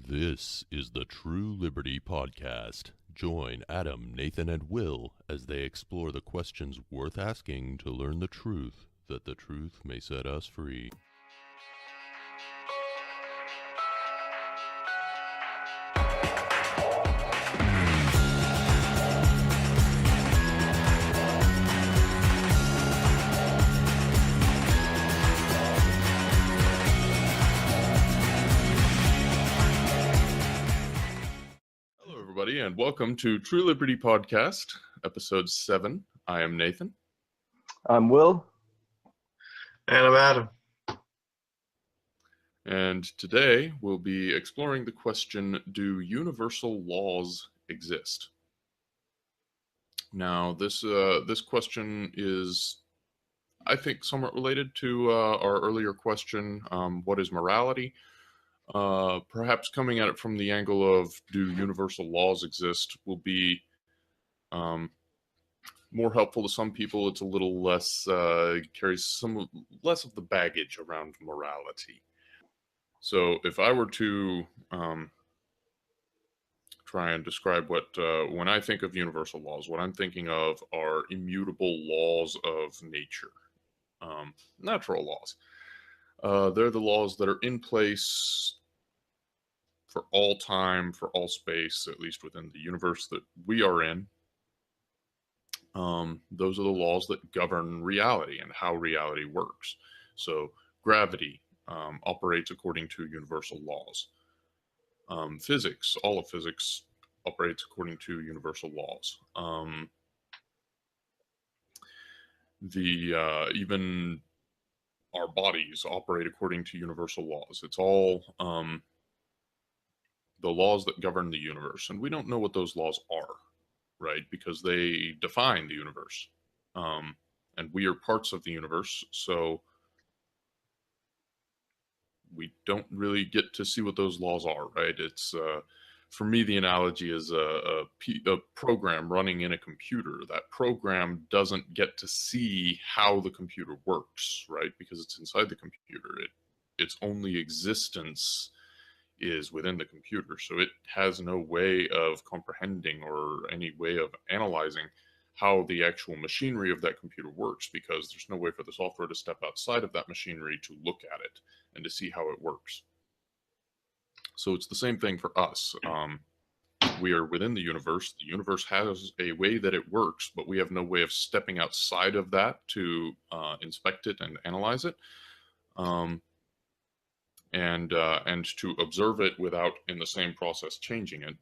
This is the True Liberty Podcast. Join Adam, Nathan, and Will as they explore the questions worth asking to learn the truth, that the truth may set us free. And welcome to True Liberty Podcast, episode 7. I am Nathan. I'm Will. And I'm Adam. And today we'll be exploring the question, do universal laws exist? Now, this question is, I think, somewhat related to our earlier question, what is morality? Perhaps coming at it from the angle of do universal laws exist will be more helpful to some people. It's a little less, carries some less of the baggage around morality. So if I were to try and describe what, when I think of universal laws, what I'm thinking of are immutable laws of nature, natural laws. They're the laws that are in place for all time, for all space, at least within the universe that we are in. Those are the laws that govern reality and how reality works. So gravity operates according to universal laws. Physics, all of physics operates according to universal laws. Even our bodies operate according to universal laws. It's all the laws that govern the universe. And we don't know what those laws are, right? Because they define the universe. And we are parts of the universe, so we don't really get to see what those laws are, right? It's, for me, the analogy is a program running in a computer. That program doesn't get to see how the computer works, right? Because it's inside the computer. Its only existence is within the computer. So it has no way of comprehending or any way of analyzing how the actual machinery of that computer works, because there's no way for the software to step outside of that machinery to look at it and to see how it works. So it's the same thing for us. We are within the universe. The universe has a way that it works, but we have no way of stepping outside of that to inspect it and analyze it. And to observe it without, in the same process, changing it.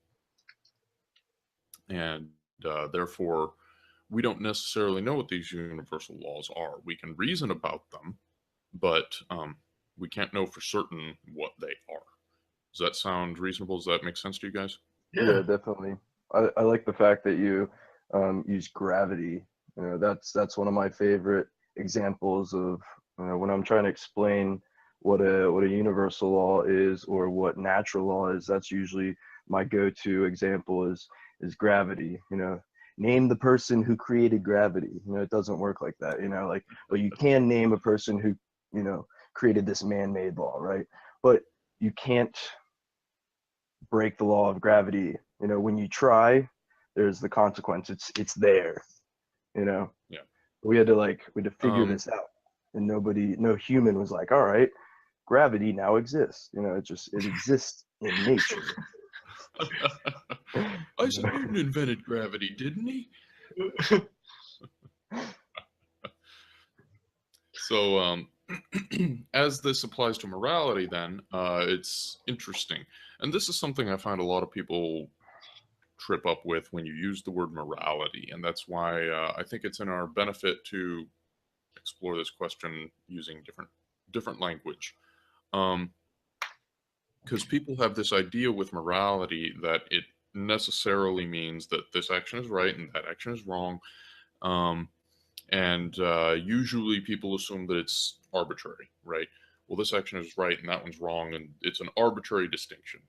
And therefore, we don't necessarily know what these universal laws are. We can reason about them, but we can't know for certain what they are. Does that sound reasonable? Does that make sense to you guys? Yeah, definitely. I like the fact that you use gravity. You know, that's one of my favorite examples of when I'm trying to explain what a universal law is or what natural law is. That's usually my go-to example is gravity. You know, name the person who created gravity. You know, it doesn't work like that. You know, like, but you can name a person who created this man-made law, right? But you can't break the law of gravity. You know, when you try, there's the consequence. It's there. You know. Yeah. We had to figure this out, and no human was like, all right, gravity now exists. You know, it exists in nature. Isaac Newton invented gravity, didn't he? So, as this applies to morality, then, it's interesting. And this is something I find a lot of people trip up with when you use the word morality. And that's why I think it's in our benefit to explore this question using different language. Because people have this idea with morality that it necessarily means that this action is right and that action is wrong. And usually people assume that it's arbitrary, right? Well, this action is right and that one's wrong, and it's an arbitrary distinction.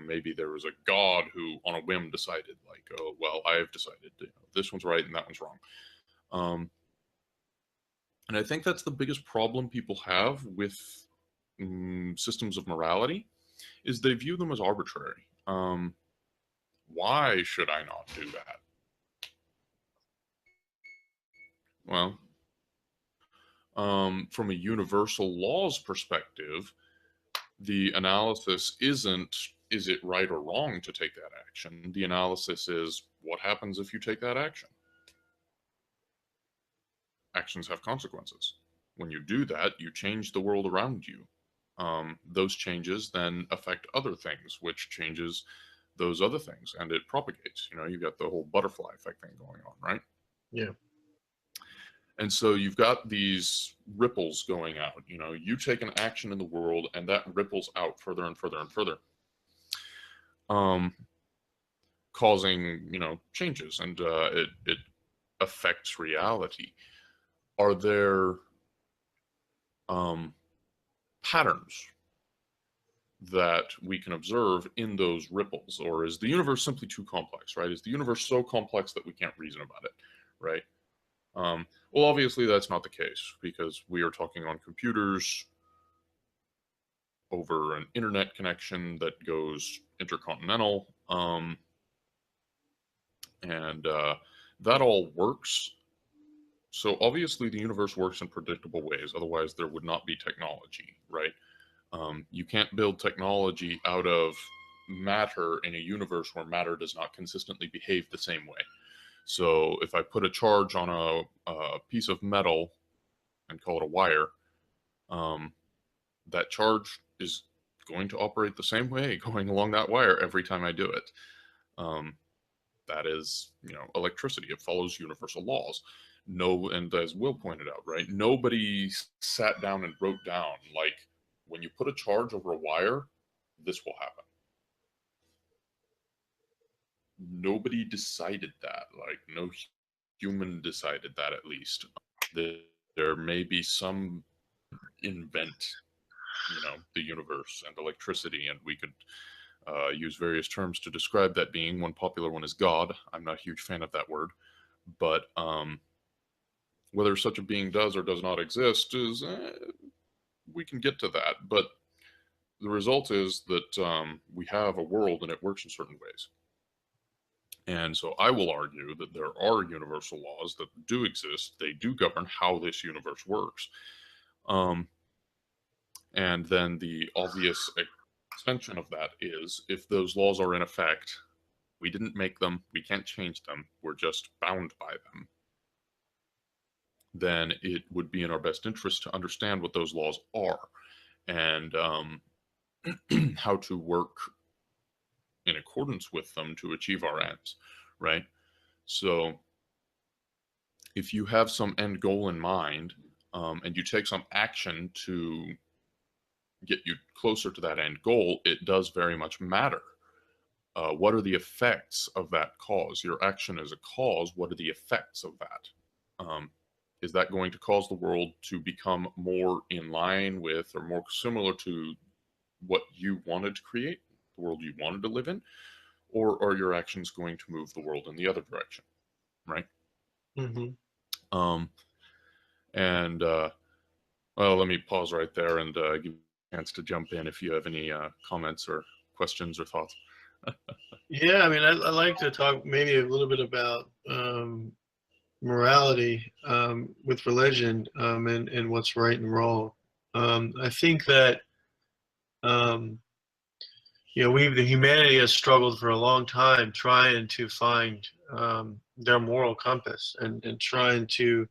Maybe there was a god who, on a whim, decided, like, oh, well, I have decided this one's right and that one's wrong. And I think that's the biggest problem people have with systems of morality, is they view them as arbitrary. Why should I not do that? Well, from a universal laws perspective, the analysis isn't, is it right or wrong to take that action? The analysis is, what happens if you take that action? Actions have consequences. When you do that, you change the world around you. Those changes then affect other things, which changes those other things, and it propagates. You know, you've got the whole butterfly effect thing going on, right? Yeah. And so you've got these ripples going out. You know, you take an action in the world, and that ripples out further and further and further, causing, you know, changes, and it affects reality. Are there patterns that we can observe in those ripples, or is the universe simply too complex, right? Is the universe so complex that we can't reason about it, right? Well, obviously that's not the case, because we are talking on computers over an internet connection that goes intercontinental, and that all works. So obviously the universe works in predictable ways, otherwise there would not be technology, right? You can't build technology out of matter in a universe where matter does not consistently behave the same way. So if I put a charge on a piece of metal and call it a wire, that charge is going to operate the same way going along that wire every time I do it. That is, you know, electricity. It follows universal laws. No, and as Will pointed out, right, nobody sat down and wrote down, like, when you put a charge over a wire, this will happen. Nobody decided that. Like, no human decided that, at least. There may be some invent, you know, the universe and electricity, and we could use various terms to describe that being. One popular one is God. I'm not a huge fan of that word, but whether such a being does or does not exist is, we can get to that. But the result is that we have a world and it works in certain ways. And so I will argue that there are universal laws that do exist. They do govern how this universe works. And then the obvious extension of that is, if those laws are in effect, we didn't make them, we can't change them, we're just bound by them, then it would be in our best interest to understand what those laws are and how to work in accordance with them to achieve our ends, right? So if you have some end goal in mind, and you take some action to get you closer to that end goal, it does very much matter. What are the effects of that cause? Your action is a cause. What are the effects of that? Is that going to cause the world to become more in line with or more similar to what you wanted to create, the world you wanted to live in? Or are your actions going to move the world in the other direction, right? Mm-hmm. Well, let me pause right there and give you a chance to jump in if you have any comments or questions or thoughts. Yeah, I mean, I like to talk maybe a little bit about morality with religion, and what's right and wrong. I think that you know, the humanity has struggled for a long time trying to find their moral compass, and trying to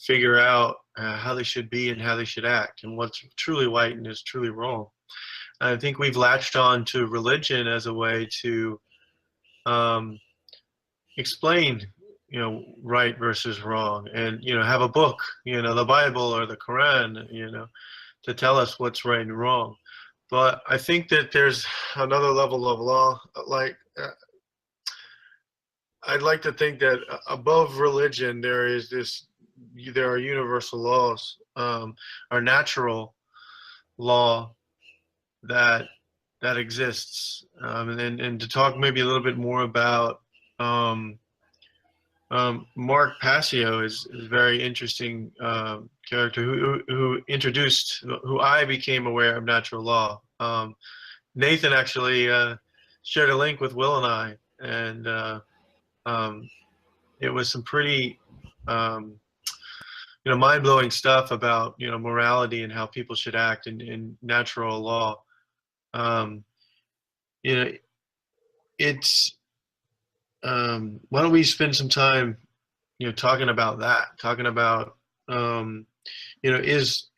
figure out how they should be and how they should act, and what's truly right and is truly wrong. And I think we've latched on to religion as a way to explain, you know, right versus wrong, and, you know, have a book, you know, the Bible or the Quran, you know, to tell us what's right and wrong. But I think that there's another level of law, like I'd like to think that above religion there are universal laws, or natural law that exists, and to talk maybe a little bit more about Mark Passio is a very interesting character who I became aware of natural law. Nathan actually shared a link with Will and I, and it was some pretty mind-blowing stuff about morality and how people should act in natural law. You know, it's why don't we spend some time talking about that, talking about is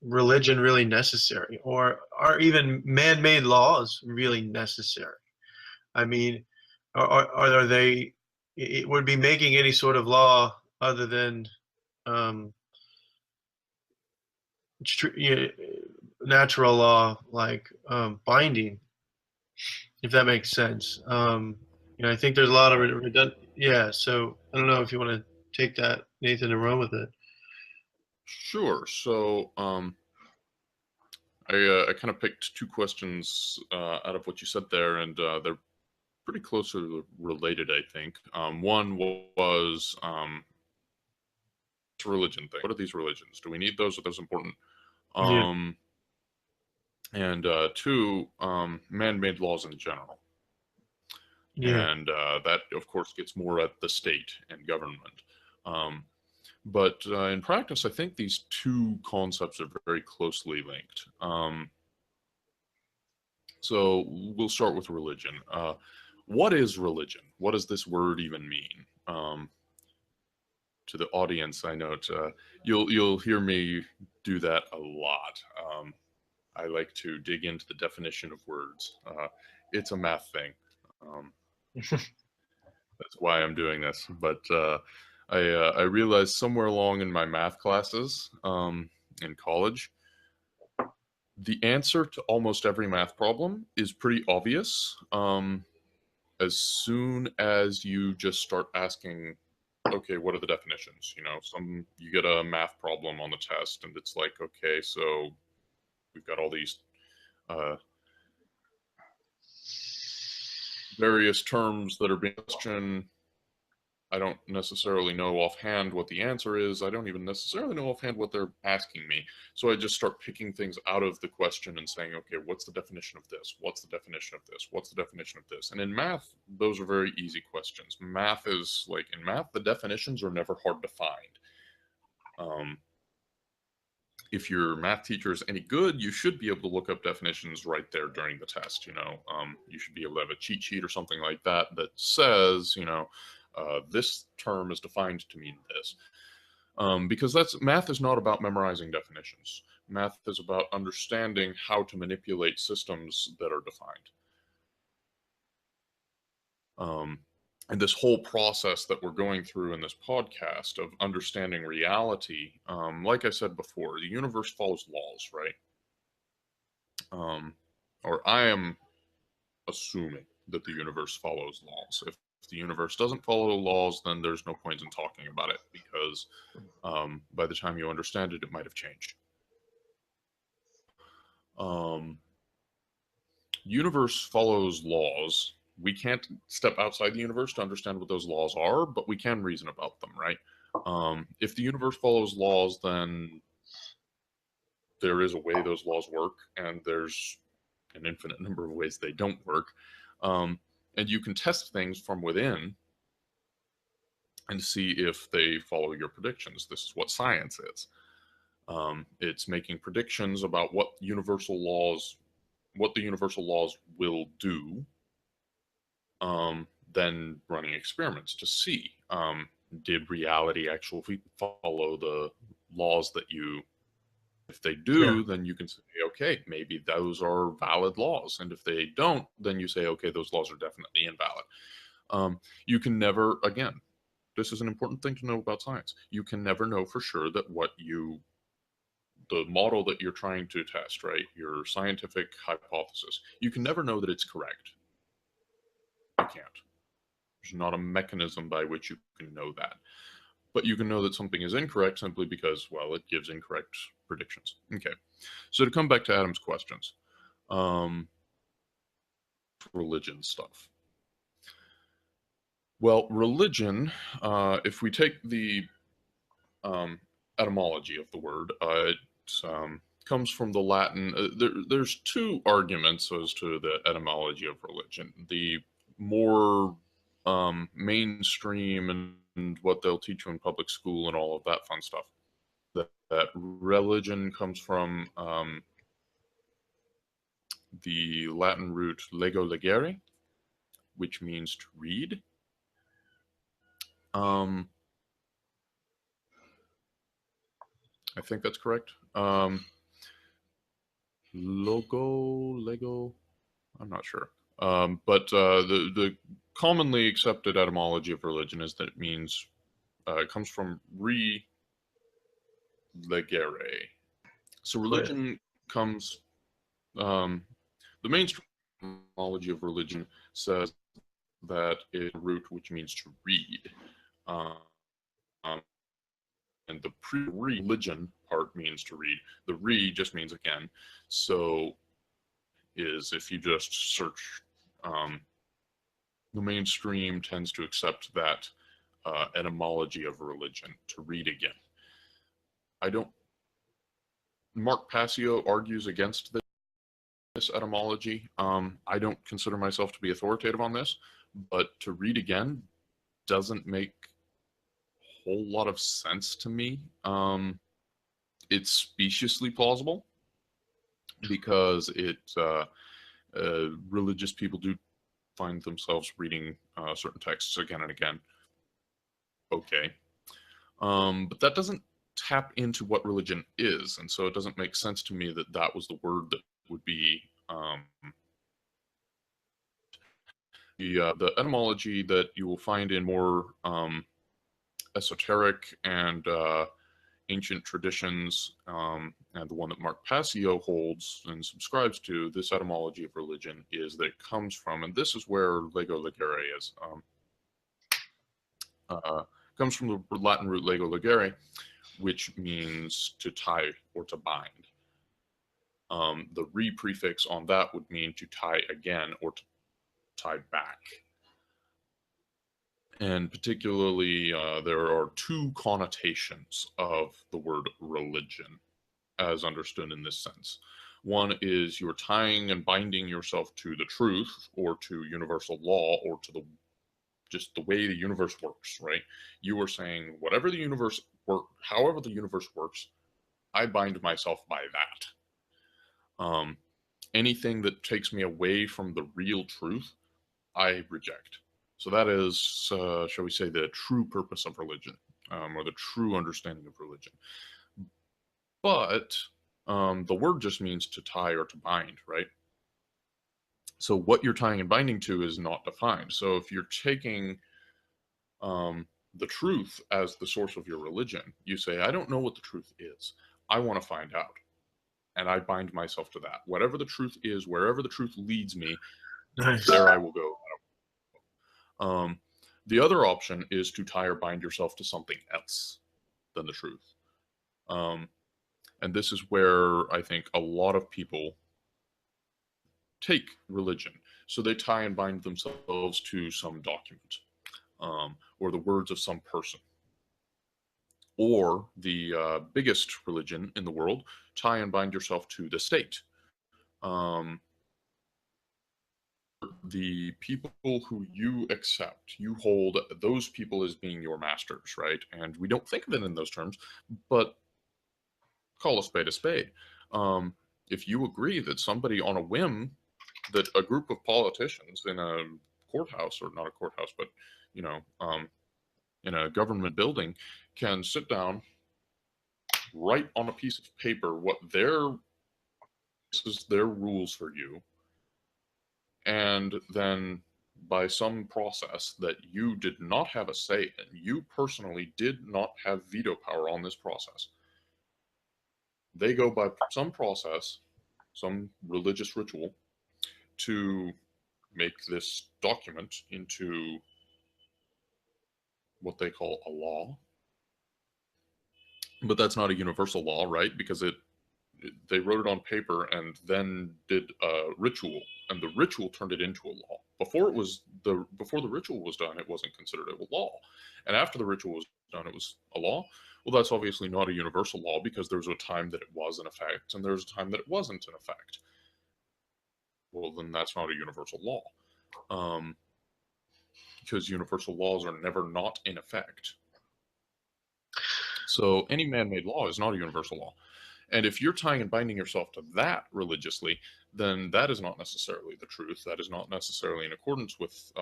religion really necessary, or are even man-made laws really necessary? I mean, are they, it would be making any sort of law other than natural law, like binding, if that makes sense. I think there's a lot of yeah. So I don't know if you want to take that, Nathan, and run with it. Sure. So I kind of picked two questions out of what you said there, and they're pretty closely related, I think. One was religion thing. What are these religions? Do we need those? Are those important? Yeah. And two, man-made laws in general. Yeah. And that, of course, gets more at the state and government. But in practice, I think these two concepts are very closely linked. So we'll start with religion. What is religion? What does this word even mean? To the audience, I know you'll hear me do that a lot. I like to dig into the definition of words. It's a math thing. That's why I'm doing this. But I realized somewhere along in my math classes in college, the answer to almost every math problem is pretty obvious. As soon as you just start asking, okay, what are the definitions? You get a math problem on the test, and it's like, okay, so we've got all these various terms that are being questioned. I don't necessarily know offhand what the answer is. I don't even necessarily know offhand what they're asking me. So I just start picking things out of the question and saying, okay, what's the definition of this? What's the definition of this? What's the definition of this? And in math, those are very easy questions. Math is like, in math, the definitions are never hard to find. If your math teacher is any good, you should be able to look up definitions right there during the test. You should be able to have a cheat sheet or something like that that says, this term is defined to mean this. Because math is not about memorizing definitions. Math is about understanding how to manipulate systems that are defined. And this whole process that we're going through in this podcast of understanding reality, like I said before, the universe follows laws, right? Or I am assuming that the universe follows laws. If the universe doesn't follow laws, then there's no point in talking about it, because by the time you understand it, it might have changed. Universe follows laws. We can't step outside the universe to understand what those laws are, but we can reason about them, right? If the universe follows laws, then there is a way those laws work, and there's an infinite number of ways they don't work. And you can test things from within and see if they follow your predictions. This is what science is. It's making predictions about what the universal laws will do, then running experiments to see, did reality actually follow the laws that if they do, then you can say, okay, maybe those are valid laws. And if they don't, then you say, okay, those laws are definitely invalid. You can never, again, this is an important thing to know about science. You can never know for sure that the model that you're trying to test, right, your scientific hypothesis, you can never know that it's correct. You can't. There's not a mechanism by which you can know that. But you can know that something is incorrect simply because, well, it gives incorrect predictions. Okay. So to come back to Adam's questions, religion stuff. Well, religion, if we take the etymology of the word, it comes from the Latin. There's two arguments as to the etymology of religion. The more mainstream and what they'll teach you in public school and all of that fun stuff. That religion comes from the Latin root lego legere, which means to read. I think that's correct. Lego, I'm not sure. But the commonly accepted etymology of religion is that it means, it comes from re legere. So religion comes, the mainstream etymology of religion says that it's a root which means to read. And the pre-religion part means to read. The re just means again. So is if you just search, the mainstream tends to accept that etymology of religion, to read again. Mark Passio argues against this etymology. I don't consider myself to be authoritative on this, but to read again doesn't make a whole lot of sense to me. It's speciously plausible because religious people do find themselves reading certain texts again and again. Okay. But that doesn't tap into what religion is, and so it doesn't make sense to me that that was the word that would be the etymology that you will find in more esoteric and ancient traditions, and the one that Mark Passio holds and subscribes to. This etymology of religion is that it comes from, and this is where lego legere is, comes from the Latin root lego legere, which means to tie or to bind. The re prefix on that would mean to tie again or to tie back. And particularly, there are two connotations of the word religion as understood in this sense. One is you're tying and binding yourself to the truth or to universal law or to just the way the universe works, right? You are saying whatever the universe however the universe works, I bind myself by that. Anything that takes me away from the real truth, I reject. So that is, shall we say, the true purpose of religion, or the true understanding of religion. But the word just means to tie or to bind, right? So what you're tying and binding to is not defined. So if you're taking the truth as the source of your religion, you say, I don't know what the truth is. I want to find out. And I bind myself to that. Whatever the truth is, wherever the truth leads me, there I will go. The other option is to tie or bind yourself to something else than the truth. And this is where I think a lot of people take religion. So they tie and bind themselves to some document, or the words of some person. Or the biggest religion in the world, tie and bind yourself to the state. The people who you accept, you hold those people as being your masters, right? And we don't think of it in those terms, but call a spade a spade. If you agree that somebody on a whim, that a group of politicians in a courthouse, or not a courthouse, but, you know, in a government building, can sit down, write on a piece of paper what this is their rules for you, and then by some process that you did not have a say in, you personally did not have veto power on this process, they go by some process, some religious ritual, to make this document into what they call a law. But that's not a universal law, right? Because they wrote it on paper and then did a ritual, and the ritual turned it into a law. Before the ritual was done, it wasn't considered a law. And after the ritual was done, it was a law. Well, that's obviously not a universal law, because there was a time that it was in effect and there was a time that it wasn't in effect. Well, then that's not a universal law, because universal laws are never not in effect. So any man-made law is not a universal law. And if you're tying and binding yourself to that religiously, then that is not necessarily the truth. That is not necessarily in accordance with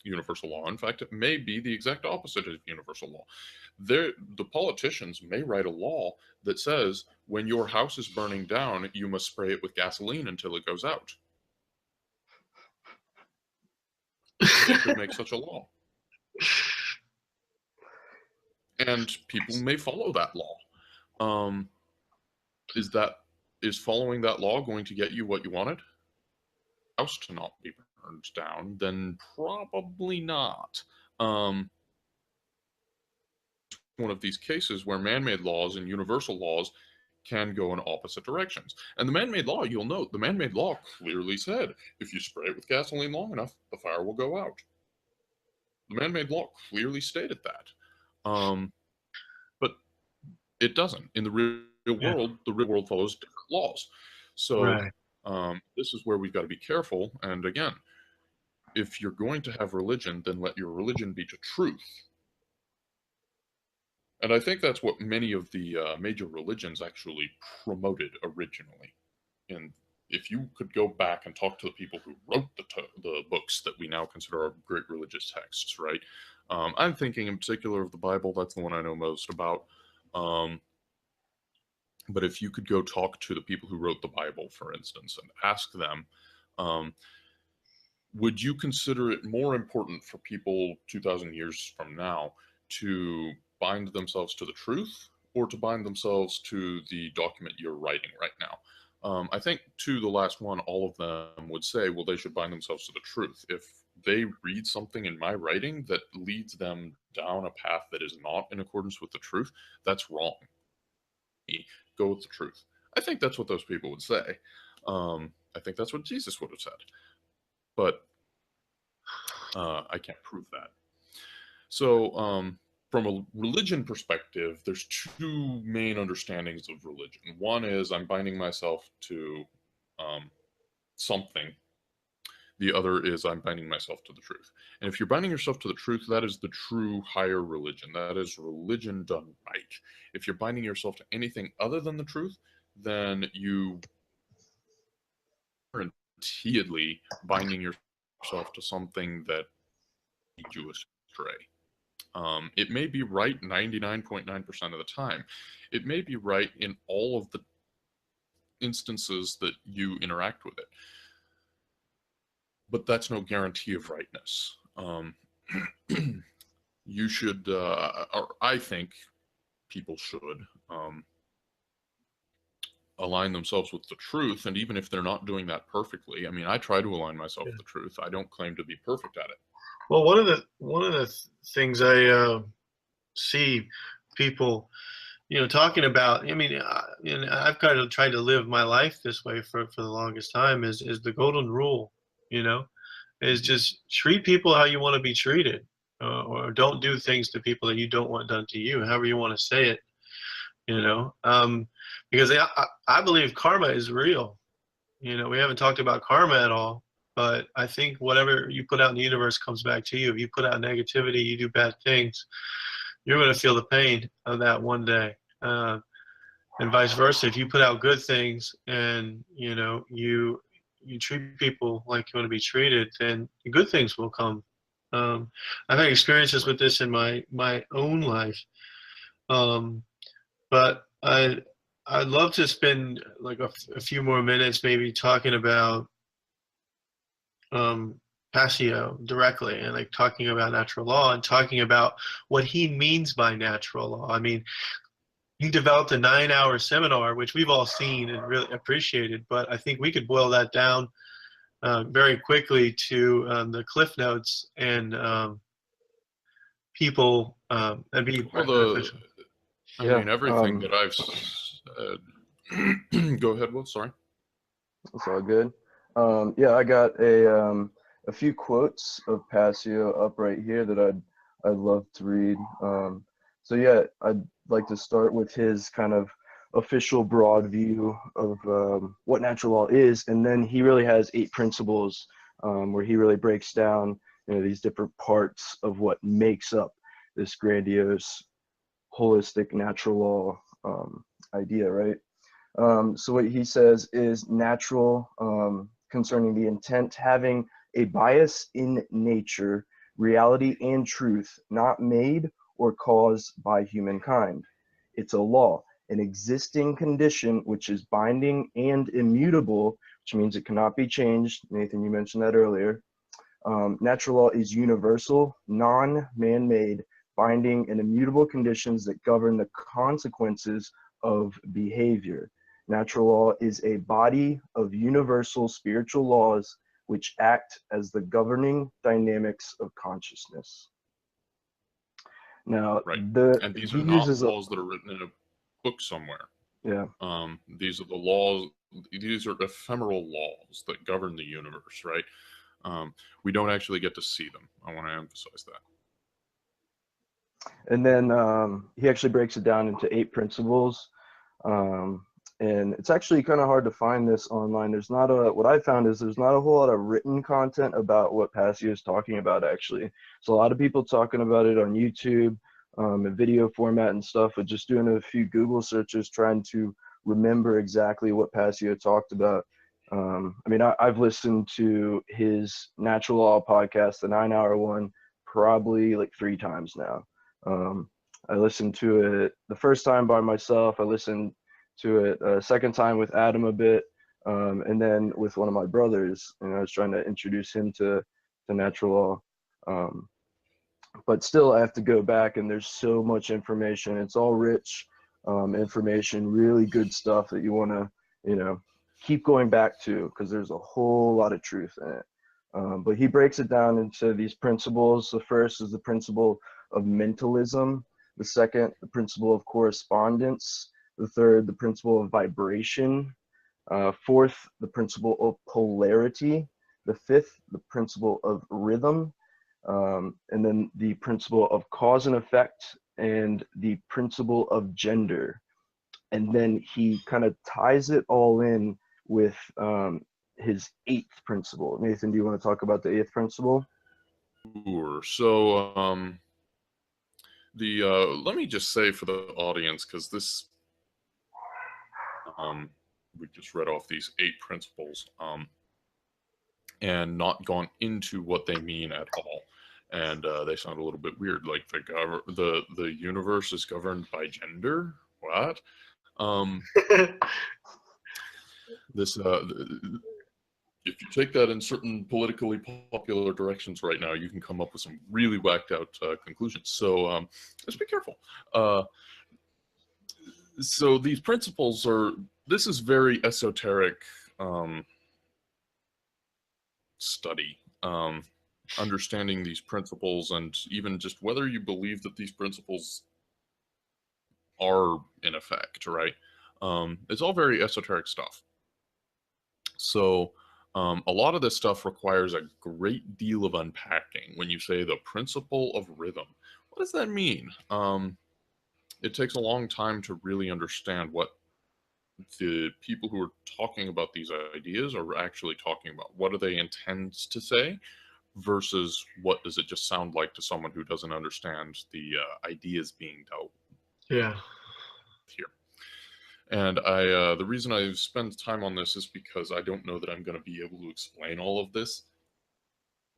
universal law. In fact, it may be the exact opposite of universal law. The politicians may write a law that says when your house is burning down, you must spray it with gasoline until it goes out. They could make such a law. And people may follow that law. Is following that law going to get you what you wanted? House to not be burned down? Then probably not. One of these cases where man-made laws and universal laws can go in opposite directions. And the man-made law, you'll note, the man-made law clearly said, if you spray it with gasoline long enough, the fire will go out. The man-made law clearly stated that. But it doesn't. In the real world, the real world follows different laws. So Right. This is where we've got to be careful. And again, if you're going to have religion, then let your religion be to truth. And I think that's what many of the major religions actually promoted originally. And if you could go back and talk to the people who wrote the books that we now consider our great religious texts, right? I'm thinking in particular of the Bible. That's the one I know most about. But if you could go talk to the people who wrote the Bible, for instance, and ask them, would you consider it more important for people 2,000 years from now to bind themselves to the truth or to bind themselves to the document you're writing right now? I think to the last one, all of them would say, well, they should bind themselves to the truth. If they read something in my writing that leads them down a path that is not in accordance with the truth, that's wrong. Go with the truth. I think that's what those people would say. I think that's what Jesus would have said. But I can't prove that. So from a religion perspective, there's two main understandings of religion. One is I'm binding myself to something. The other is I'm binding myself to the truth. And if you're binding yourself to the truth, that is the true higher religion. That is religion done right. If you're binding yourself to anything other than the truth, then you are guaranteedly binding yourself to something that leads you astray. It may be right 99.9% of the time. It may be right in all of the instances that you interact with it. But that's no guarantee of rightness. You should, or I think people should, align themselves with the truth. And even if they're not doing that perfectly, I mean, I try to align myself with the truth. I don't claim to be perfect at it. Well, one of the things I see people, talking about. I mean, I've kind of tried to live my life this way for the longest time. Is the golden rule? Is just treat people how you want to be treated, or don't do things to people that you don't want done to you. However you want to say it, because I believe karma is real. We haven't talked about karma at all. But I think whatever you put out in the universe comes back to you. If you put out negativity, you do bad things, you're going to feel the pain of that one day. And vice versa. If you put out good things and, you treat people like you want to be treated, then good things will come. I've had experiences with this in my own life. But I'd love to spend like a few more minutes maybe talking about Passio directly, and like talking about natural law and talking about what he means by natural law. I mean, he developed a 9-hour seminar, which we've all seen and really appreciated, but I think we could boil that down very quickly to the cliff notes and people and be beneficial. I mean, everything that I've said. Go ahead, Will. Sorry. It's all good. Yeah, I got a few quotes of Passio up right here that I'd I'd love to read. So yeah, I'd like to start with his kind of official broad view of what natural law is, and then he really has 8 principles where he really breaks down, these different parts of what makes up this grandiose, holistic natural law idea, right? So what he says is natural, concerning the intent, having a bias in nature, reality and truth, not made or caused by humankind. It's a law, an existing condition which is binding and immutable, which means it cannot be changed. Nathan, you mentioned that earlier. Natural law is universal, non-man-made, binding and immutable conditions that govern the consequences of behavior. Natural law is a body of universal spiritual laws which act as the governing dynamics of consciousness. Now, Right. And these he are not uses laws that are written in a book somewhere. yeah. These are the laws, these are ephemeral laws that govern the universe, right? We don't actually get to see them. I want to emphasize that. And then he actually breaks it down into 8 principles. And it's actually kind of hard to find this online. What I found is there's not a whole lot of written content about what Passio is talking about, actually. So a lot of people talking about it on YouTube, in video format and stuff, but just doing a few Google searches, trying to remember exactly what Passio talked about. I mean, I've listened to his Natural Law podcast, the 9-hour one, probably like 3 times now. I listened to it the first time by myself. I listened to it a second time with Adam a bit, and then with one of my brothers. And I was trying to introduce him to natural law. But still, I have to go back, and there's so much information. It's all rich information, really good stuff that you want to, keep going back to, because there's a whole lot of truth in it. But he breaks it down into these principles. The first is the principle of mentalism. The second, the principle of correspondence. The third, the principle of vibration. Fourth, the principle of polarity. The fifth, the principle of rhythm. And then the principle of cause and effect, and the principle of gender. And then he kind of ties it all in with his 8th principle. Nathan, do you want to talk about the 8th principle? Sure. So, let me just say for the audience, because this, we just read off these 8 principles, and not gone into what they mean at all. And they sound a little bit weird, like the universe is governed by gender. What? This if you take that in certain politically popular directions right now, you can come up with some really whacked out conclusions. So let's be careful. So these principles this is very esoteric study. Understanding these principles, and even just whether you believe that these principles are in effect, right? It's all very esoteric stuff. So a lot of this stuff requires a great deal of unpacking. When you say the principle of rhythm, what does that mean? It takes a long time to really understand what the people who are talking about these ideas are actually talking about. What do they intend to say versus what does it just sound like to someone who doesn't understand the ideas being dealt Yeah. here. And the reason I spend time on this is because I don't know that I'm going to be able to explain all of this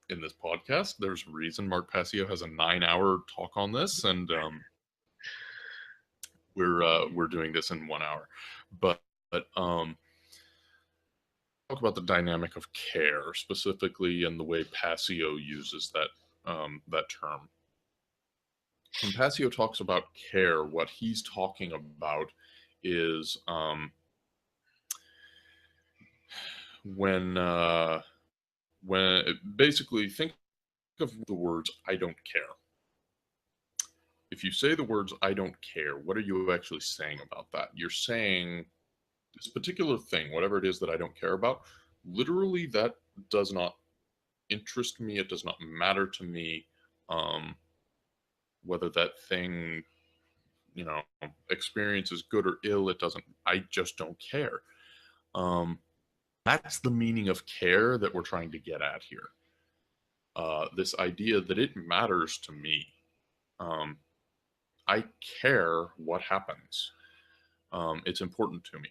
in this podcast. There's a reason Mark Passio has a 9-hour talk on this, and we're doing this in 1 hour. But talk about the dynamic of care, specifically in the way Passio uses that that term. When Passio talks about care, what he's talking about is when basically think of the words "I don't care." If you say the words "I don't care," what are you actually saying about that? You're saying this particular thing, whatever it is that I don't care about, literally that does not interest me. It does not matter to me. Whether that thing, you know, experiences good or ill, it doesn't, I just don't care. That's the meaning of care that we're trying to get at here. This idea that it matters to me. I care what happens. It's important to me.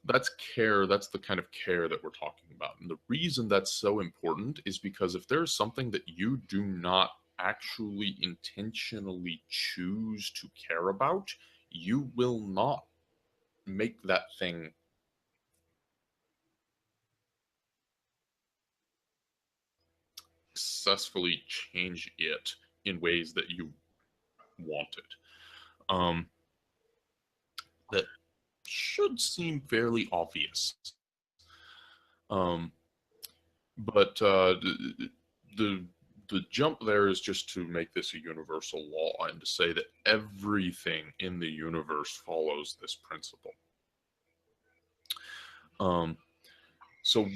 That's care. That's the kind of care that we're talking about. And the reason that's so important is because if there's something that you do not actually intentionally choose to care about, you will not make that thing successfully change it in ways that you want it. That should seem fairly obvious. But the jump there is just to make this a universal law and to say that everything in the universe follows this principle. So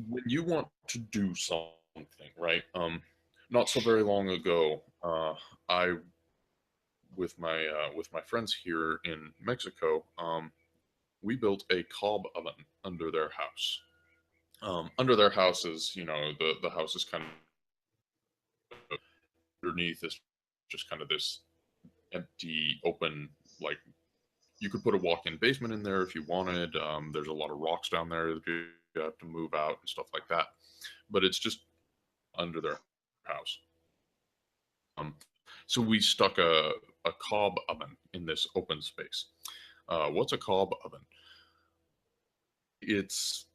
when you want to do something, right? Not so very long ago, I with my friends here in Mexico, we built a cob oven under their house. Under their houses, you know, the house is kind of underneath is just kind of this empty, open, like you could put a walk-in basement in there if you wanted. There's a lot of rocks down there that you have to move out and stuff like that. But it's just under their house. So we stuck a cob oven in this open space. What's a cob oven? It's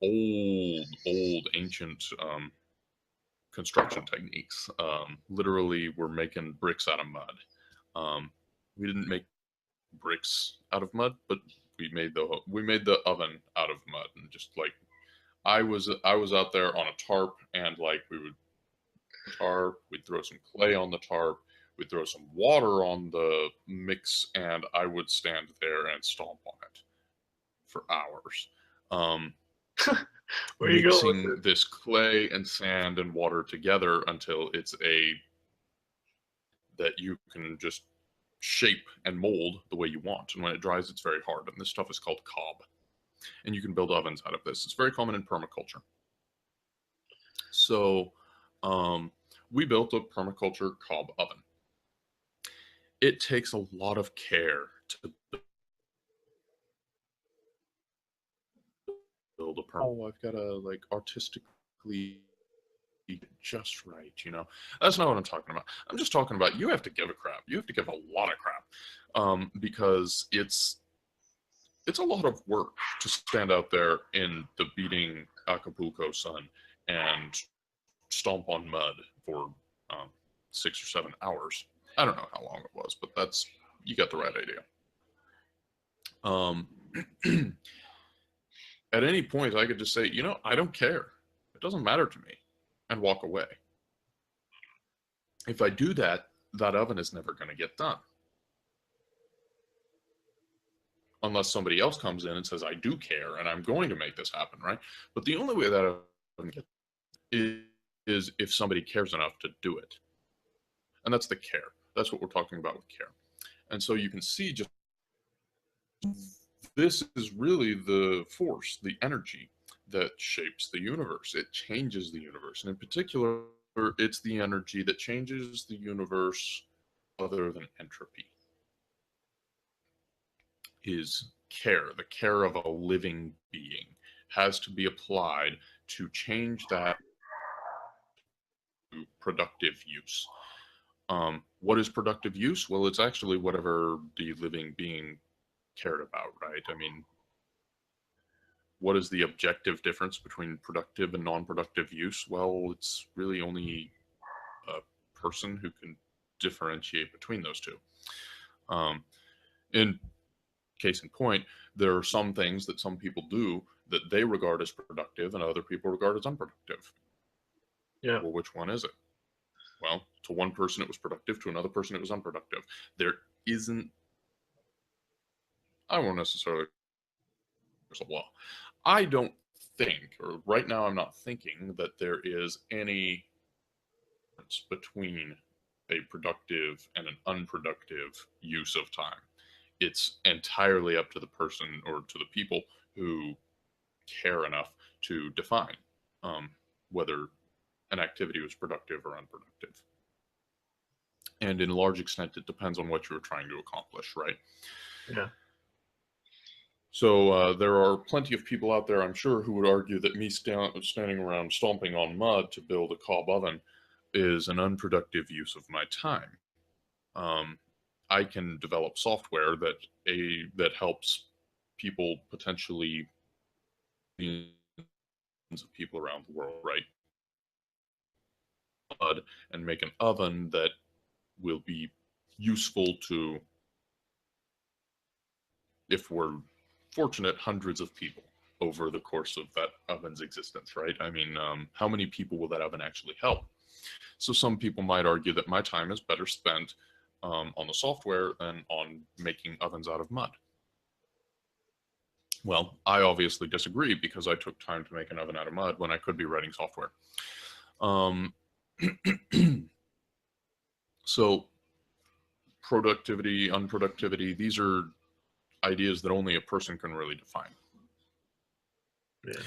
old, ancient construction techniques. Literally, we're making bricks out of mud. We didn't make bricks out of mud, but we made the oven out of mud, and just like I was out there on a tarp, and like we would tarp, we'd throw some clay on the tarp, we'd throw some water on the mix, and I would stand there and stomp on it for hours. Where you go with Mixing this clay and sand and water together until it's that you can just shape and mold the way you want. And when it dries, it's very hard. And this stuff is called cob. And you can build ovens out of this. It's very common in permaculture. So we built a permaculture cob oven. It takes a lot of care to build a I've got to like artistically just right, you know. That's not what I'm talking about. I'm just talking about you have to give a crap. You have to give a lot of crap, because it's a lot of work to stand out there in the beating Acapulco sun and stomp on mud for 6 or 7 hours. I don't know how long it was, but you got the right idea. At any point, I could just say, you know, I don't care. It doesn't matter to me, and walk away. If I do that, that oven is never going to get done. Unless somebody else comes in and says, I do care, and I'm going to make this happen, right? But the only way that oven gets is if somebody cares enough to do it. And that's the care. That's what we're talking about with care. And so you can see just this is really the force, the energy that shapes the universe. It changes the universe. And in particular, it's the energy that changes the universe other than entropy. Is care. The care of a living being has to be applied to change that to productive use. What is productive use? Well, it's actually whatever the living being cared about, right? I mean, what is the objective difference between productive and non-productive use? Well, it's really only a person who can differentiate between those two. In case in point, there are some things that some people do that they regard as productive and other people regard as unproductive. Yeah. Well, which one is it? Well, to one person it was productive, to another person it was unproductive. There isn't, I won't necessarily, there's a law. I don't think, or right now I'm not thinking, that there is any difference between a productive and an unproductive use of time. It's entirely up to the person or to the people who care enough to define whether an activity was productive or unproductive. And in large extent, it depends on what you were trying to accomplish, right? Yeah. So there are plenty of people out there, I'm sure, who would argue that me standing around stomping on mud to build a cob oven is an unproductive use of my time. I can develop software that helps people, potentially millions of people around the world, right? And make an oven that will be useful to, if we're fortunate, hundreds of people over the course of that oven's existence, right? I mean, how many people will that oven actually help? So some people might argue that my time is better spent on the software than on making ovens out of mud. Well, I obviously disagree, because I took time to make an oven out of mud when I could be writing software. So productivity, unproductivity, these are ideas that only a person can really define. Yeah.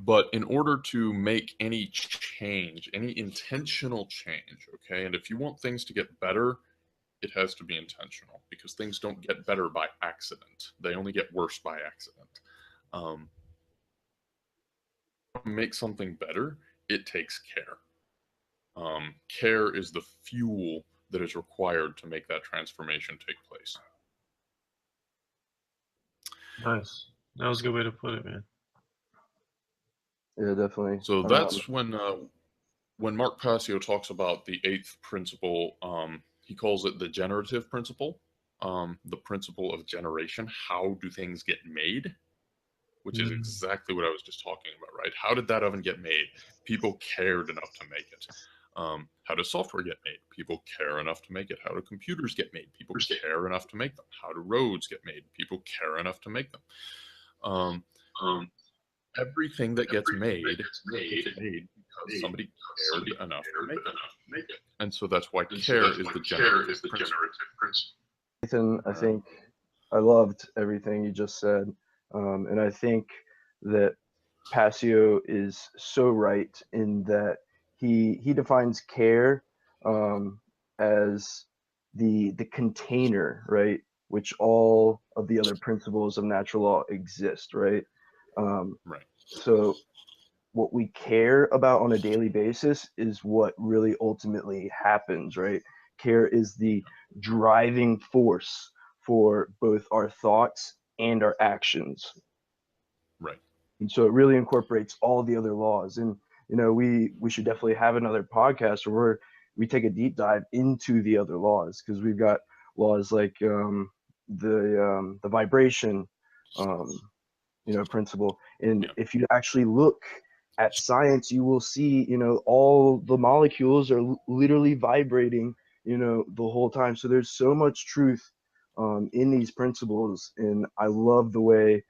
But in order to make any change, any intentional change, okay, and if you want things to get better, it has to be intentional, because things don't get better by accident. They only get worse by accident. To make something better, it takes care. Care is the fuel that is required to make that transformation take place. Nice. That was a good way to put it, man. Yeah, definitely. So that's when Mark Passio talks about the eighth principle, he calls it the generative principle, the principle of generation. How do things get made? Which is exactly what I was just talking about, right? How did that oven get made? People cared enough to make it. How does software get made? People care enough to make it. How do computers get made? People care enough to make them. How do roads get made? People care enough to make them. Everything that gets made because somebody cared enough to make it. And so that's why care is the generative principle. Ethan, I think I loved everything you just said. And I think that Passio is so right in that he defines care as the container, right, which all of the other principles of natural law exist, right? Right. So what we care about on a daily basis is what really ultimately happens, right? Care is the driving force for both our thoughts and our actions. Right. And so it really incorporates all the other laws. And you know, we should definitely have another podcast where we take a deep dive into the other laws, because we've got laws like the vibration principle. And if you actually look at science, you will see, all the molecules are literally vibrating, the whole time. So there's so much truth in these principles, and I love the way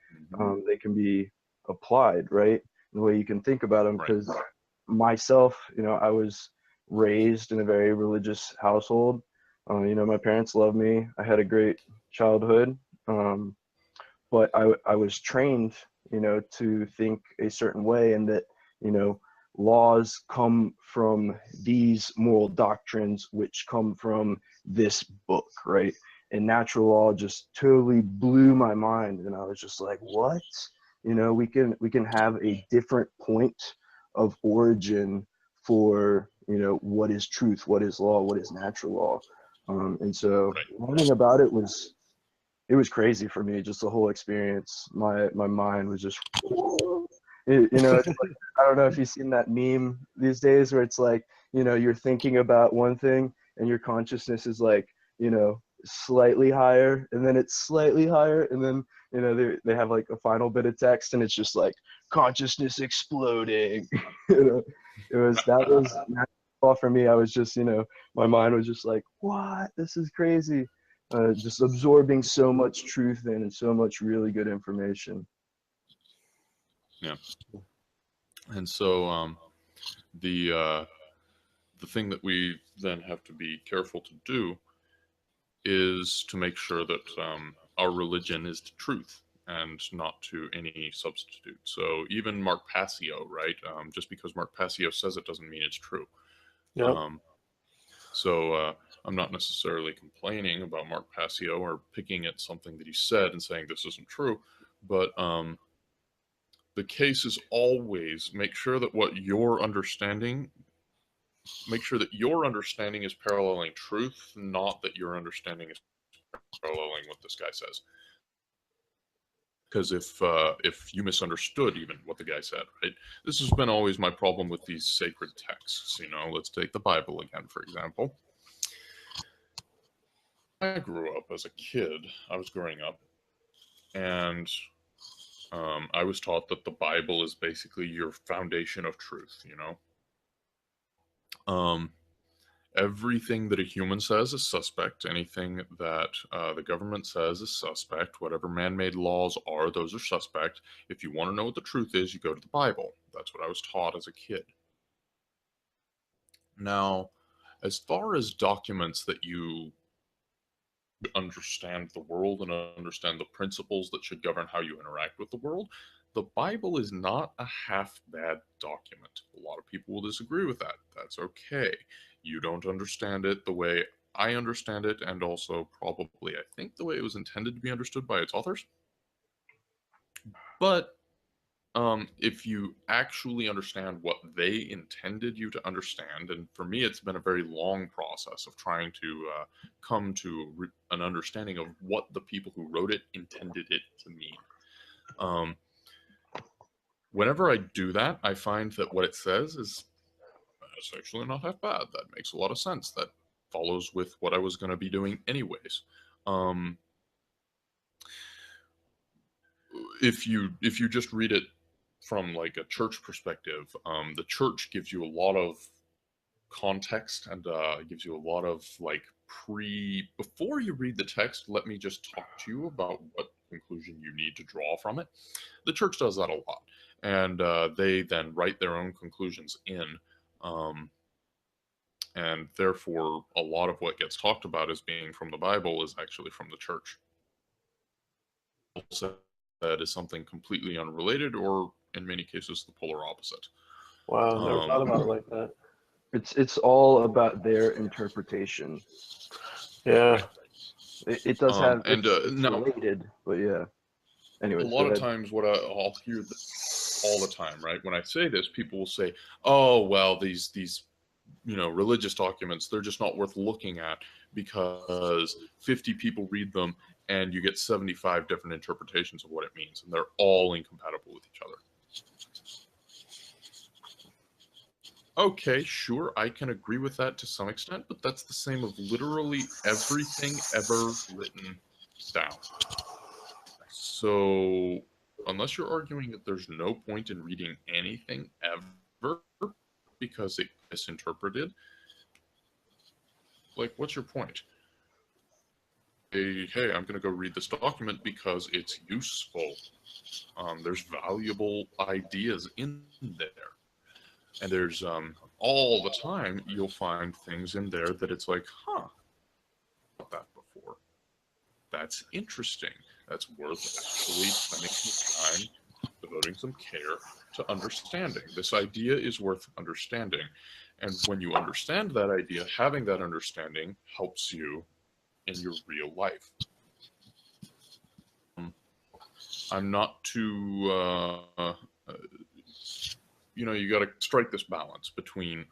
they can be applied, right? The way you can think about them, because myself, I was raised in a very religious household. My parents loved me. I had a great childhood. But I was trained, to think a certain way, and that, laws come from these moral doctrines, which come from this book, right? And natural law just totally blew my mind, and I was just like, what? We can have a different point of origin for, what is truth, what is law, what is natural law. And so learning about it was crazy for me. Just the whole experience. My mind was just, it's like, I don't know if you've seen that meme these days where it's like, you're thinking about one thing and your consciousness is like, slightly higher, and then it's slightly higher, and then, they have like a final bit of text, and it's just like consciousness exploding. That was natural for me. I was just, my mind was just like, what? This is crazy. Just absorbing so much truth in, and so much really good information. Yeah. And so the the thing that we then have to be careful to do is to make sure that our religion is to truth and not to any substitute. So even Mark Passio, right? Just because Mark Passio says it doesn't mean it's true. Yep. So I'm not necessarily complaining about Mark Passio or picking at something that he said and saying this isn't true, but the case is always make sure that your understanding is paralleling truth, not that your understanding is paralleling what this guy says. Because if you misunderstood even what the guy said, right? This has been always my problem with these sacred texts. Let's take the Bible again, for example. I grew up as a kid. I was growing up, and I was taught that the Bible is basically your foundation of truth. Everything that a human says is suspect. Anything that the government says is suspect. Whatever man-made laws are, those are suspect. If you want to know what the truth is, you go to the Bible. That's what I was taught as a kid. Now, as far as documents that you understand the world and understand the principles that should govern how you interact with the world, the Bible is not a half-bad document. A lot of people will disagree with that. That's okay. You don't understand it the way I understand it, and also probably, I think, the way it was intended to be understood by its authors. But if you actually understand what they intended you to understand, and for me, it's been a very long process of trying to come to an understanding of what the people who wrote it intended it to mean. Whenever I do that, I find that what it says is actually not half bad. That makes a lot of sense. That follows with what I was going to be doing anyways. If you just read it from like a church perspective, the church gives you a lot of context and gives you a lot of like before you read the text, let me just talk to you about what conclusion you need to draw from it. The church does that a lot, and they then write their own conclusions in, and therefore a lot of what gets talked about as being from the Bible is actually from the church. Also, that is something completely unrelated, or in many cases the polar opposite. Wow, never thought about it like that. It's all about their interpretation. Yeah. It does have it's now, related, but yeah. Anyways, a lot of times what I'll hear all the time, right? When I say this, people will say, "Oh, well, these religious documents, they're just not worth looking at because 50 people read them and you get 75 different interpretations of what it means, and they're all incompatible with each other." Okay, sure, I can agree with that to some extent, but that's the same of literally everything ever written down. So, unless you're arguing that there's no point in reading anything ever because it misinterpreted, like, what's your point? Hey, I'm going to go read this document because it's useful. There's valuable ideas in there. And there's all the time you'll find things in there that it's like, huh, not that before. That's interesting. That's worth actually spending some time, devoting some care to understanding. This idea is worth understanding. And when you understand that idea, having that understanding helps you in your real life. I'm not too you got to strike this balance between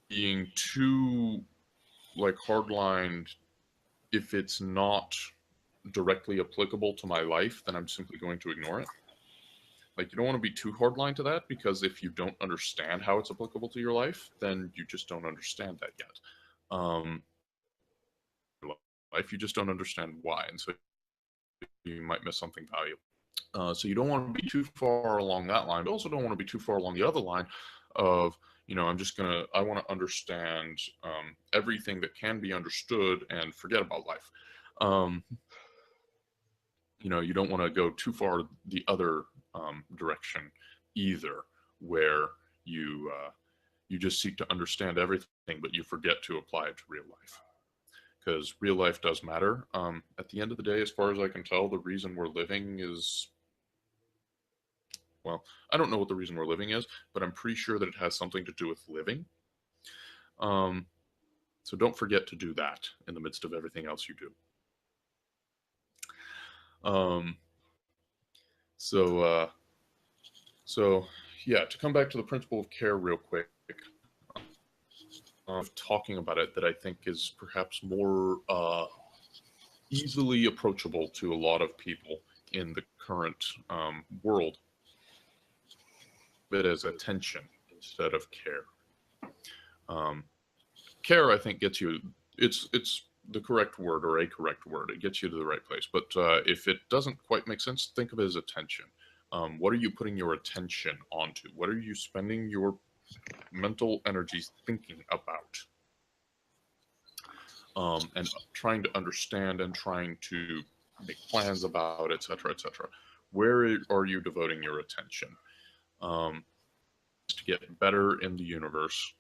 being too like hardlined. If it's not directly applicable to my life, then I'm simply going to ignore it. Like, you don't want to be too hardline to that, because if you don't understand how it's applicable to your life, then you just don't understand that yet. Life, you just don't understand why, and so you might miss something valuable. So you don't want to be too far along that line, but also don't want to be too far along the other line of, I want to understand everything that can be understood and forget about life. You don't want to go too far the other direction either, where you You just seek to understand everything, but you forget to apply it to real life. Because real life does matter. At the end of the day, as far as I can tell, the reason we're living is, well, I don't know what the reason we're living is, but I'm pretty sure that it has something to do with living. So don't forget to do that in the midst of everything else you do. So yeah, to come back to the principle of care real quick, of talking about it, that I think is perhaps more easily approachable to a lot of people in the current world, but as attention instead of care. Care, I think, gets you, it's the correct word, or a correct word. It gets you to the right place. But if it doesn't quite make sense, think of it as attention. What are you putting your attention onto? What are you spending your mental energies thinking about? And trying to understand and trying to make plans about, etc., etc. Where are you devoting your attention? To get better in the universe,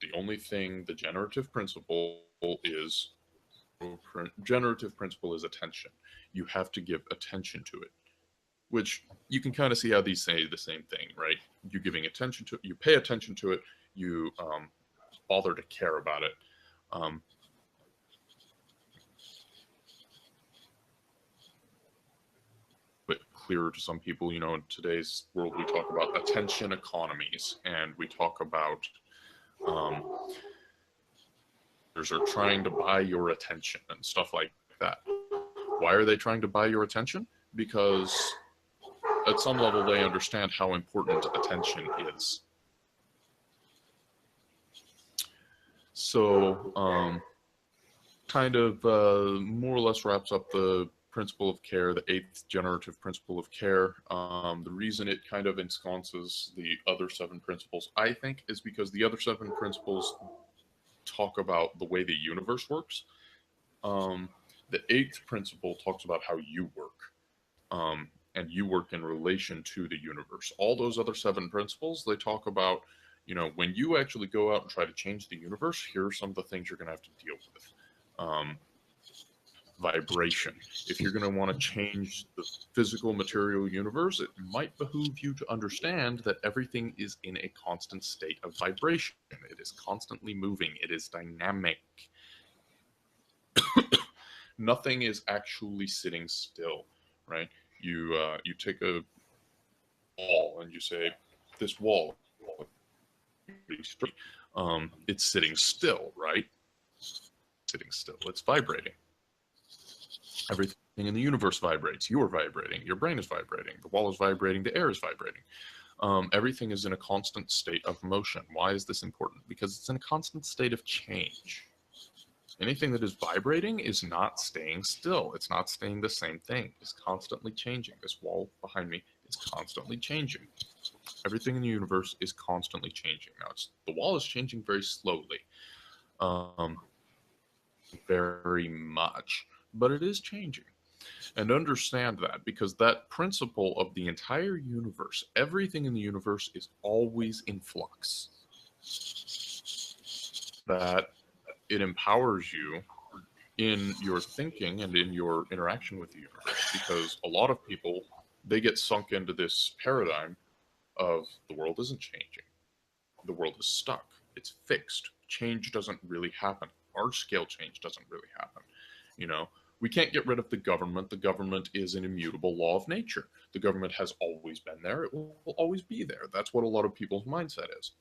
the only thing the generative principle is attention. You have to give attention to it, which you can kind of see how these say the same thing, right? You giving attention to it, you pay attention to it, you bother to care about it. But clearer to some people, you know, in today's world, we talk about attention economies, and we talk about are trying to buy your attention and stuff like that. Why are they trying to buy your attention? Because at some level they understand how important attention is. So kind of more or less wraps up the principle of care, the 8th generative principle of care. The reason it kind of ensconces the other 7 principles, I think, is because the other 7 principles talk about the way the universe works. The 8th principle talks about how you work, and you work in relation to the universe. All those other 7 principles, they talk about, you know, when you actually go out and try to change the universe, here are some of the things you're going to have to deal with. Vibration. If you're going to want to change the physical material universe, it might behoove you to understand that everything is in a constant state of vibration. It is constantly moving. It is dynamic. Nothing is actually sitting still, right? You take a wall and you say, this wall, it's sitting still, right? Sitting still. It's vibrating. Everything in the universe vibrates. You are vibrating. Your brain is vibrating. The wall is vibrating. The air is vibrating. Everything is in a constant state of motion. Why is this important? Because it's in a constant state of change. Anything that is vibrating is not staying still. It's not staying the same thing. It's constantly changing. This wall behind me is constantly changing. Everything in the universe is constantly changing. Now, the wall is changing very slowly, very much, but it is changing. And understand that, because that principle of the entire universe, everything in the universe is always in flux. That it empowers you in your thinking and in your interaction with the universe, because a lot of people, they get sunk into this paradigm of the world isn't changing. The world is stuck. It's fixed. Change doesn't really happen. Large-scale change doesn't really happen. You know, we can't get rid of the government. The government is an immutable law of nature. The government has always been there. It will always be there. That's what a lot of people's mindset is.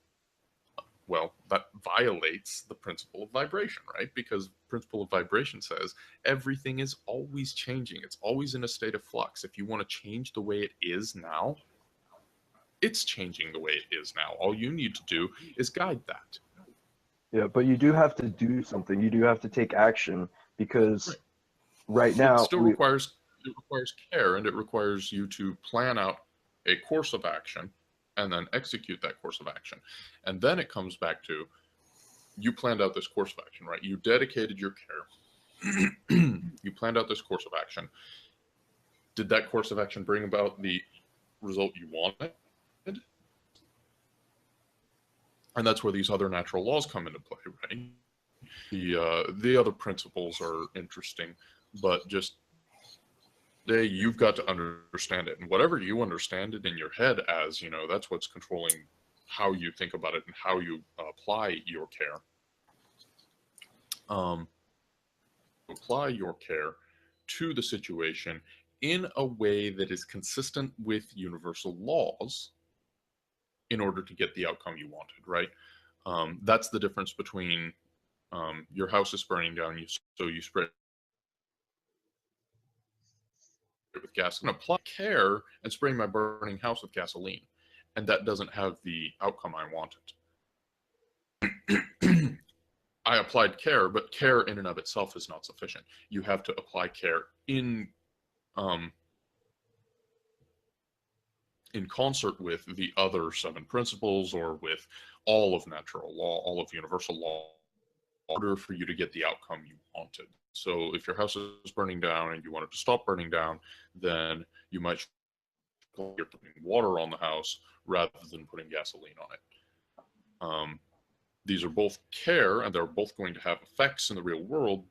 Well, that violates the principle of vibration, right? Because the principle of vibration says everything is always changing. It's always in a state of flux. If you want to change the way it is now, it's changing the way it is now. All you need to do is guide that. Yeah, but you do have to do something. You do have to take action, because right now it still requires care, and it requires you to plan out a course of action and then execute that course of action. And then it comes back to, you planned out this course of action, right? You dedicated your care. You planned out this course of action. Did that course of action bring about the result you wanted? And that's where these other natural laws come into play, right? The other principles are interesting, but just you've got to understand it, and whatever you understand it in your head as, you know, that's what's controlling how you think about it and how you apply your care. Apply your care to the situation in a way that is consistent with universal laws in order to get the outcome you wanted, right? That's the difference between your house is burning down, so you spray it with gas, and apply care and spray my burning house with gasoline, and that doesn't have the outcome I wanted. I applied care, but care in and of itself is not sufficient. You have to apply care in concert with the other 7 principles, or with all of natural law, all of universal law, in order for you to get the outcome you wanted. So if your house is burning down and you want it to stop burning down, then you might you're putting water on the house rather than putting gasoline on it. These are both care, and they're both going to have effects in the real world,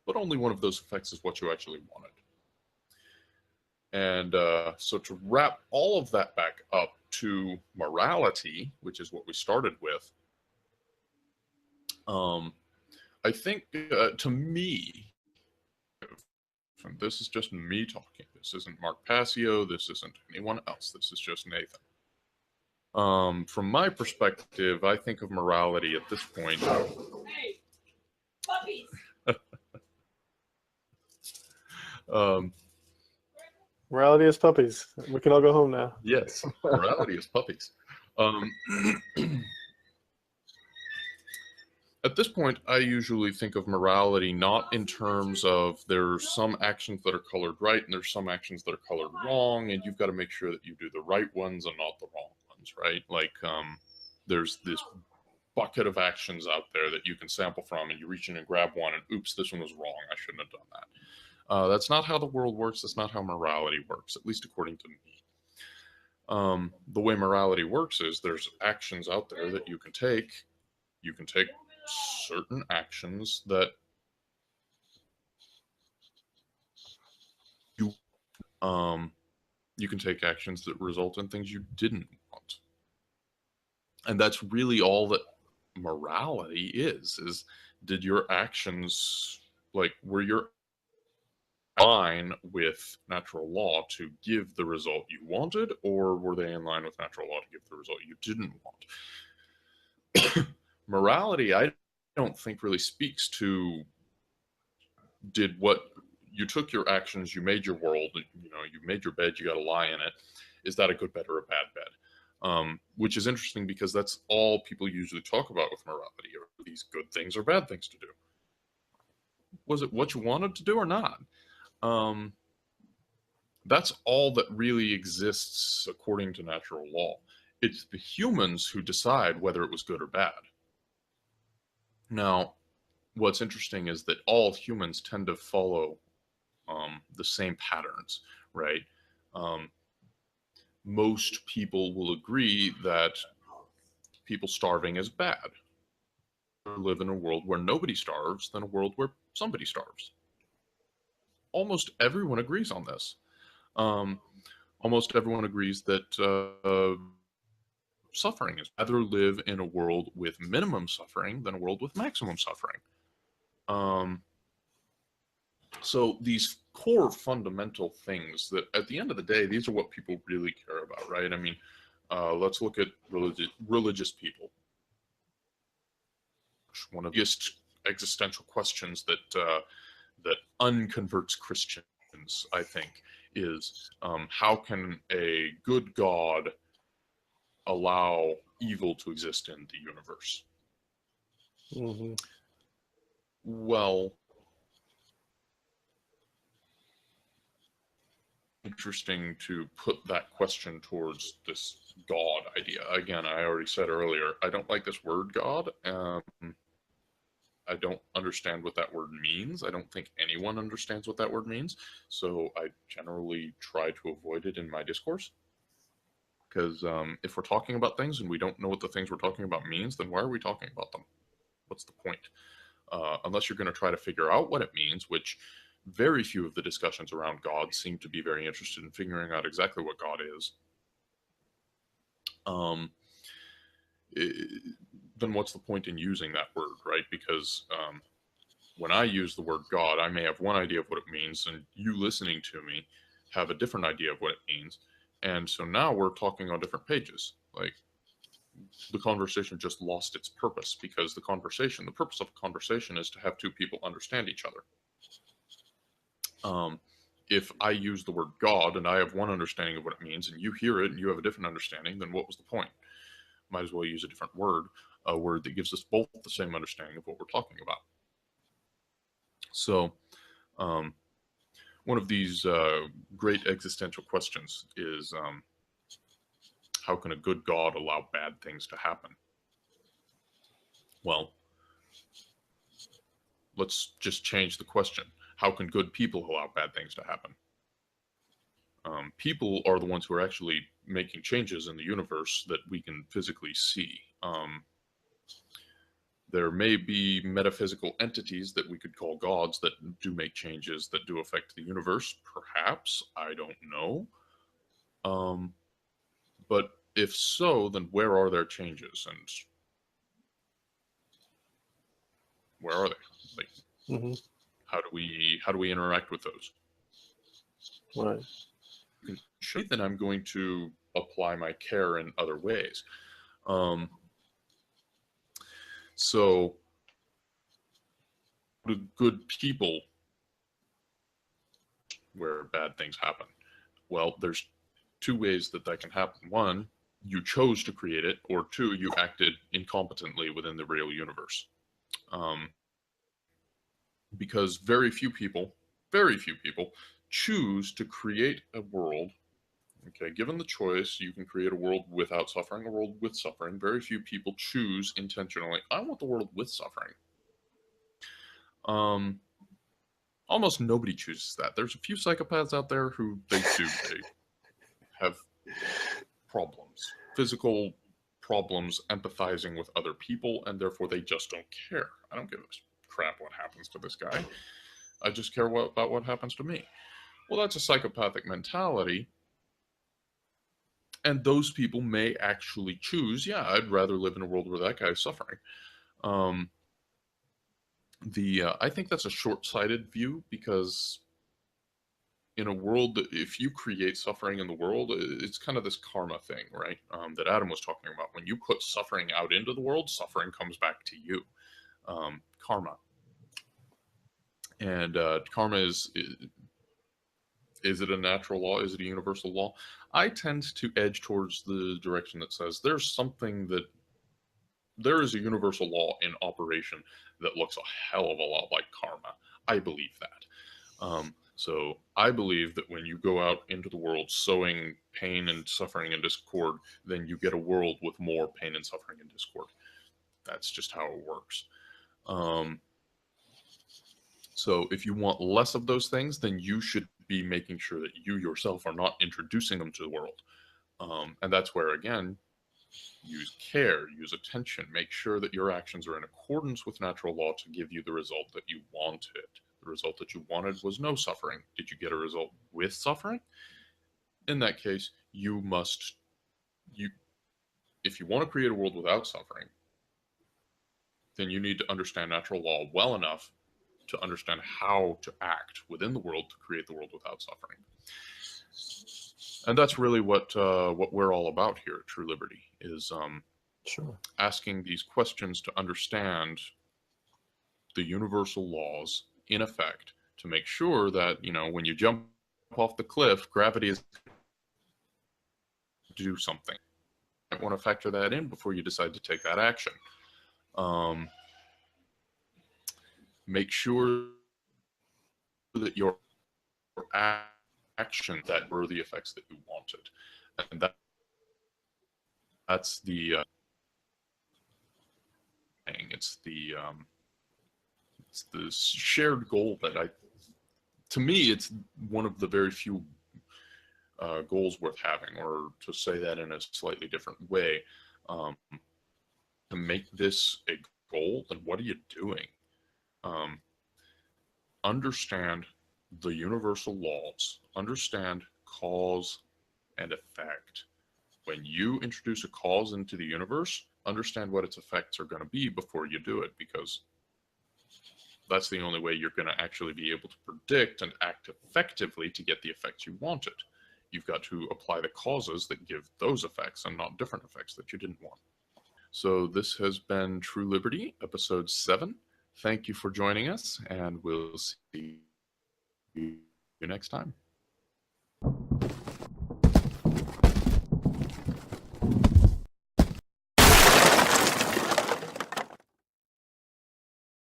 but only one of those effects is what you actually wanted. And so to wrap all of that back up to morality, which is what we started with, I think to me, and this is just me talking, this isn't Mark Passio, this isn't anyone else, this is just Nathan. From my perspective, I think of morality at this point. Hey, puppies. Morality is puppies. We can all go home now. Yes, morality is puppies. At this point, I usually think of morality not in terms of there's some actions that are colored right and there's some actions that are colored wrong, and you've got to make sure that you do the right ones and not the wrong ones, right? Like there's this bucket of actions out there that you can sample from, and you reach in and grab one, and oops, this one was wrong. I shouldn't have done that. That's not how the world works. That's not how morality works, at least according to me. The way morality works is there's actions out there that you can take. You can take certain actions that you can take actions that result in things you didn't want. And that's really all that morality is did your actions, like, were your line with natural law to give the result you wanted, or were they in line with natural law to give the result you didn't want? Morality, I don't think really speaks to did what you took your actions, you made your world, you know, you made your bed, you got to lie in it. Is that a good bed or a bad bed? Which is interesting because that's all people usually talk about with morality, are these good things or bad things to do. Was it what you wanted to do or not? That's all that really exists according to natural law. It's the humans who decide whether it was good or bad. Now, what's interesting is that all humans tend to follow the same patterns, right? Most people will agree that people starving is bad. Live in a world where nobody starves than a world where somebody starves. Almost everyone agrees on this. Almost everyone agrees that suffering is rather live in a world with minimum suffering than a world with maximum suffering. So these core fundamental things that at the end of the day, these are what people really care about, right? I mean, let's look at religious people. One of the biggest existential questions that that unconverts Christians, I think, is how can a good God allow evil to exist in the universe? Mm-hmm. Well, interesting to put that question towards this God idea. Again, I already said earlier, I don't like this word God. I don't understand what that word means. I don't think anyone understands what that word means. So I generally try to avoid it in my discourse. Because if we're talking about things and we don't know what the things we're talking about means, then why are we talking about them? What's the point? Unless you're going to try to figure out what it means, which very few of the discussions around God seem to be very interested in figuring out exactly what God is. Then what's the point in using that word, right? Because when I use the word God, I may have one idea of what it means, and you listening to me have a different idea of what it means. And so now we're talking on different pages. Like, the conversation just lost its purpose, because the purpose of a conversation is to have two people understand each other. If I use the word God and I have one understanding of what it means, and you hear it and you have a different understanding, then what was the point? Might as well use a different word, a word that gives us both the same understanding of what we're talking about. So one of these great existential questions is, how can a good God allow bad things to happen? Well, let's just change the question. How can good people allow bad things to happen? People are the ones who are actually making changes in the universe that we can physically see. There may be metaphysical entities that we could call gods that do make changes that do affect the universe. Perhaps, I don't know. But if so, then where are their changes, and where are they? Like, how do we interact with those? Right. Then I'm going to apply my care in other ways. So, the good people where bad things happen? Well, there's two ways that can happen. One, you chose to create it, or two, you acted incompetently within the real universe. Because very few people choose to create a world. Okay, given the choice, you can create a world without suffering, a world with suffering. Very few people choose intentionally, I want the world with suffering. Almost nobody chooses that. There's a few psychopaths out there who they have problems, physical problems, empathizing with other people, and therefore they just don't care. I don't give a crap what happens to this guy. I just care about what happens to me. Well, that's a psychopathic mentality. And those people may actually choose, yeah, I'd rather live in a world where that guy's suffering. I think that's a short-sighted view, because in a world that, if you create suffering in the world, it's kind of this karma thing, right? That Adam was talking about. When you put suffering out into the world, suffering comes back to you. Karma. And karma is it a natural law? Is it a universal law? I tend to edge towards the direction that says there is a universal law in operation that looks a hell of a lot like karma. I believe that. So I believe that when you go out into the world sowing pain and suffering and discord, then you get a world with more pain and suffering and discord. That's just how it works. So if you want less of those things, then you should be making sure that you yourself are not introducing them to the world. And that's where, again, use care, use attention, make sure that your actions are in accordance with natural law to give you the result that you wanted. The result that you wanted was no suffering. Did you get a result with suffering? In that case, if you want to create a world without suffering, then you need to understand natural law well enough to understand how to act within the world to create the world without suffering. And that's really what we're all about here at True Liberty, is asking these questions to understand the universal laws in effect, to make sure that, when you jump off the cliff, gravity is to do something. You might want to factor that in before you decide to take that action. Make sure that your action that were the effects that you wanted, and that's the thing. It's the shared goal that to me, it's one of the very few goals worth having, or to say that in a slightly different way, to make this a goal, then what are you doing? Understand the universal laws, understand cause and effect. When you introduce a cause into the universe, understand what its effects are going to be before you do it, because that's the only way you're going to actually be able to predict and act effectively to get the effects you wanted. You've got to apply the causes that give those effects and not different effects that you didn't want. So this has been True Liberty, episode 7. Thank you for joining us, and we'll see you next time.